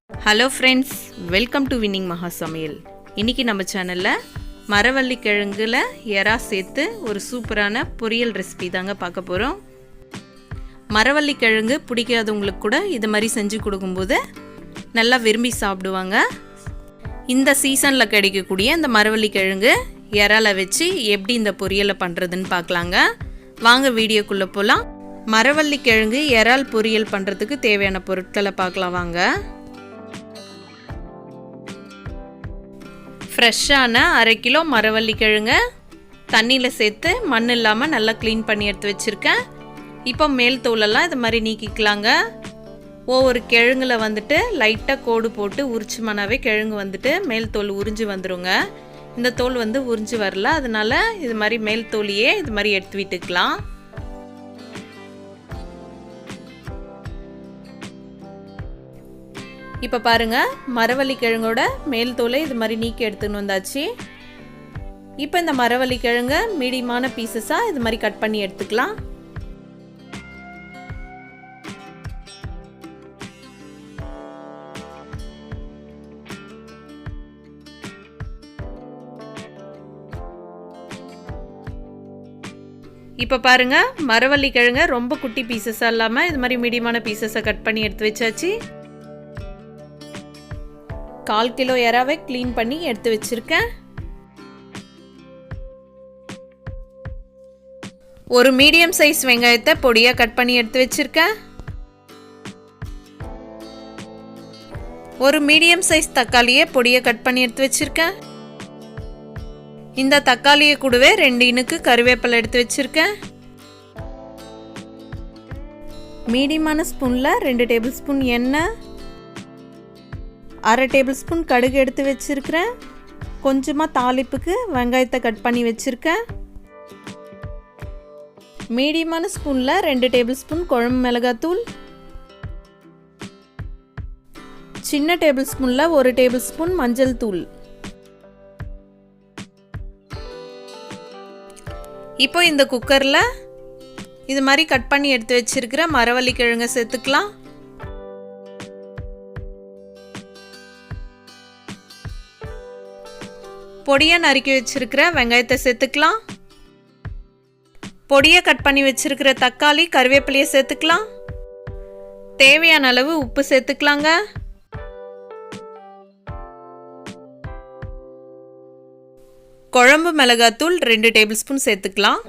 Hello friends, welcome to winning மகா சமையல். இன்றைக்கி நம்ம சேனலில் மரவள்ளி கிழங்குல எறா சேர்த்து ஒரு சூப்பரான பொரியல் ரெசிபி தாங்க பார்க்க போகிறோம். மரவள்ளி கிழங்கு பிடிக்காதவங்களுக்கு கூட இது மாதிரி செஞ்சு கொடுக்கும்போது நல்லா விரும்பி சாப்பிடுவாங்க. இந்த சீசனில் கிடைக்கக்கூடிய இந்த மரவள்ளி கிழங்கு எறால வச்சு எப்படி இந்த பொரியலை பண்ணுறதுன்னு பார்க்கலாங்க. வாங்க வீடியோக்குள்ளே போகலாம். மரவள்ளி கிழங்கு எறால் பொரியல் பண்ணுறதுக்கு தேவையான பொருட்களை பார்க்கலாம் வாங்க. ஃப்ரெஷ்ஷான 1/2 கிலோ மரவள்ளி கிழங்க தண்ணியில் சேர்த்து மண் இல்லாமல் நல்லா க்ளீன் பண்ணி எடுத்து வச்சுருக்கேன். இப்போ மேல் தோலெல்லாம் இது மாதிரி நீக்கிக்கலாங்க. ஒவ்வொரு கிழங்குல வந்துட்டு லைட்டாக கோடு போட்டு உரிச்சுமனாவே கிழங்கு வந்துட்டு மேல் தோல் உறிஞ்சு வந்துடுங்க. இந்த தோல் வந்து உறிஞ்சு வரல, அதனால இது மாதிரி மேல் தோலியே இது மாதிரி எடுத்து விட்டுக்கலாம். இப்போ பாருங்கள், மரவள்ளி கிழங்கோட மேல் தோலை இது மாதிரி நீக்கி எடுத்துன்னு வந்தாச்சு. இப்போ இந்த மரவள்ளி கிழங்க மீடியமான பீசஸாக இது மாதிரி கட் பண்ணி எடுத்துக்கலாம். இப்போ பாருங்கள், மரவள்ளி கிழங்க ரொம்ப குட்டி பீசஸாக இல்லாமல் இது மாதிரி மீடியமான பீசஸை கட் பண்ணி எடுத்து வச்சாச்சு. 1/4 கிலோ எறாவை க்ளீன் பண்ணி எடுத்து வச்சிருக்கேன். ஒரு மீடியம் சைஸ் வெங்காயத்தை பொடியாக கட் பண்ணி எடுத்து வச்சிருக்கேன். ஒரு மீடியம் சைஸ் தக்காளியை பொடியாக கட் பண்ணி எடுத்து வச்சிருக்கேன். இந்த தக்காளியை கூடவே 2 இனுக்கு கருவேப்பிலை எடுத்து வச்சிருக்கேன். மீடியமான ஸ்பூனில் 2 டேபிள் ஸ்பூன் எண்ணெய், 1/2 டேபிள் ஸ்பூன் கடுகு எடுத்து வச்சுருக்கிறேன். கொஞ்சமாக தாளிப்புக்கு வெங்காயத்தை கட் பண்ணி வச்சுருக்கேன். மீடியமான ஸ்பூனில் 2 டேபிள் ஸ்பூன் குழம்பு மிளகாத்தூள், சின்ன டேபிள் ஸ்பூனில் 1 டேபிள் ஸ்பூன் மஞ்சள் தூள். இப்போ இந்த குக்கரில் இது மாதிரி கட் பண்ணி எடுத்து வச்சிருக்கிற மரவள்ளி கிழங்கை சேர்த்துக்கலாம். பொடியாக நறுக்கி வச்சிருக்கிற வெங்காயத்தை சேர்த்துக்கலாம். பொடியாக கட் பண்ணி வச்சிருக்கிற தக்காளி கருவேப்பிலையை சேர்த்துக்கலாம். தேவையான அளவு உப்பு சேர்த்துக்கலாங்க. குழம்பு மிளகாத்தூள் 2 டேபிள் ஸ்பூன் சேர்த்துக்கலாம்.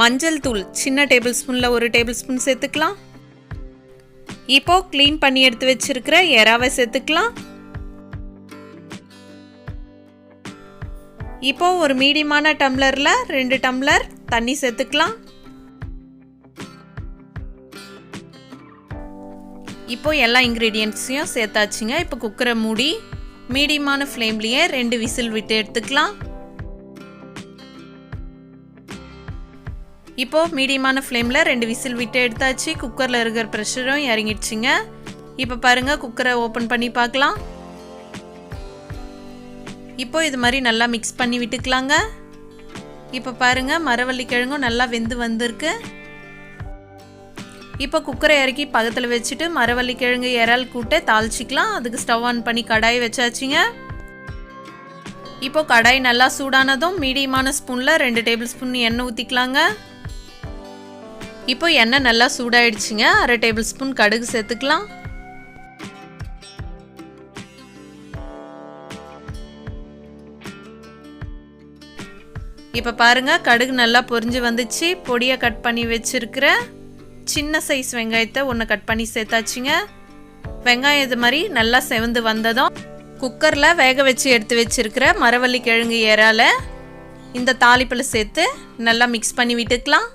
மஞ்சள் தூள் சின்ன டேபிள் ஸ்பூனில் 1 டேபிள் ஸ்பூன் சேர்த்துக்கலாம். இப்போ க்ளீன் பண்ணி எடுத்து வச்சிருக்கிற எறாவை சேர்த்துக்கலாம். இப்போ ஒரு மீடியமான டம்ளரில் 2 டம்ளர் தண்ணி சேர்த்துக்கலாம். இப்போ எல்லா இன்க்ரீடியன்ட்ஸையும் சேர்த்தாச்சுங்க. இப்போ குக்கரை மூடி மீடியமான ஃப்ளேம்லேயே 2 விசில் விட்டு எடுத்துக்கலாம். இப்போது மீடியமான ஃப்ளேமில் 2 விசில் விட்டு எடுத்தாச்சு. குக்கரில் இருக்கிற ப்ரெஷரும் இறங்கிடுச்சுங்க. இப்போ பாருங்கள், குக்கரை ஓப்பன் பண்ணி பார்க்கலாம். இப்போ இது மாதிரி நல்லா மிக்ஸ் பண்ணி விட்டுக்கலாங்க. இப்போ பாருங்கள், மரவள்ளி கிழங்கும் நல்லா வெந்து வந்திருக்கு. இப்போ குக்கரை இறக்கி பக்கத்தில் வச்சுட்டு மரவள்ளி கிழங்கு இறால் கூட்டை தாளிச்சிக்கலாம். அதுக்கு ஸ்டவ் ஆன் பண்ணி கடாய் வச்சாச்சுங்க. இப்போ கடாய் நல்லா சூடானதும் மீடியமான ஸ்பூனில் 2 டேபிள் ஸ்பூன் எண்ணெய் ஊற்றிக்கலாங்க. இப்போ எண்ணெய் நல்லா சூடாயிடுச்சுங்க. 1/2 டேபிள் ஸ்பூன் கடுகு சேர்த்துக்கலாம். இப்போ பாருங்கள், கடுகு நல்லா பொரிஞ்சு வந்துச்சு. பொடியாக கட் பண்ணி வச்சிருக்கிற சின்ன சைஸ் வெங்காயத்தை 1 கட் பண்ணி சேர்த்தாச்சுங்க. வெங்காயம் இது மாதிரி நல்லா செவந்து வந்ததும் குக்கரில் வேக வச்சு எடுத்து வச்சிருக்கிற மரவள்ளி கிழங்கு எறால இந்த தாளிப்பில் சேர்த்து நல்லா மிக்ஸ் பண்ணி விட்டுக்கலாம்.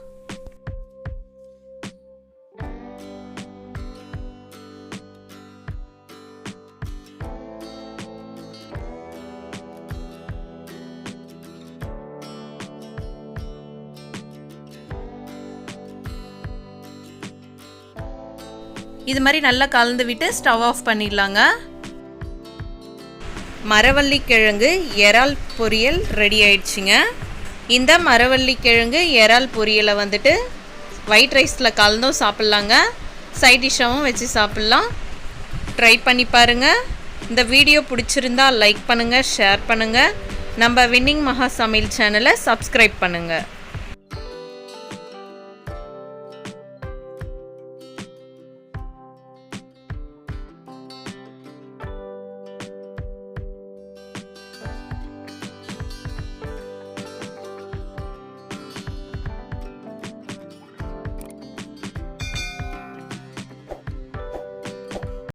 இது மாதிரி நல்லா கலந்து விட்டு ஸ்டவ் ஆஃப் பண்ணிடலாங்க. மரவள்ளி கிழங்கு எறால் பொரியல் ரெடி ஆயிடுச்சுங்க. இந்த மரவள்ளி கிழங்கு எறால் பொரியலை வந்துட்டு ஒயிட் ரைஸில் கலந்தும் சாப்பிட்லாங்க, சைட் டிஷ்ஷாகவும் வச்சு சாப்பிட்லாம். ட்ரை பண்ணி பாருங்கள். இந்த வீடியோ பிடிச்சிருந்தா லைக் பண்ணுங்கள், ஷேர் பண்ணுங்கள். நம்ம வின்னிங் மகா சமையல் சேனலை சப்ஸ்கிரைப் பண்ணுங்கள்.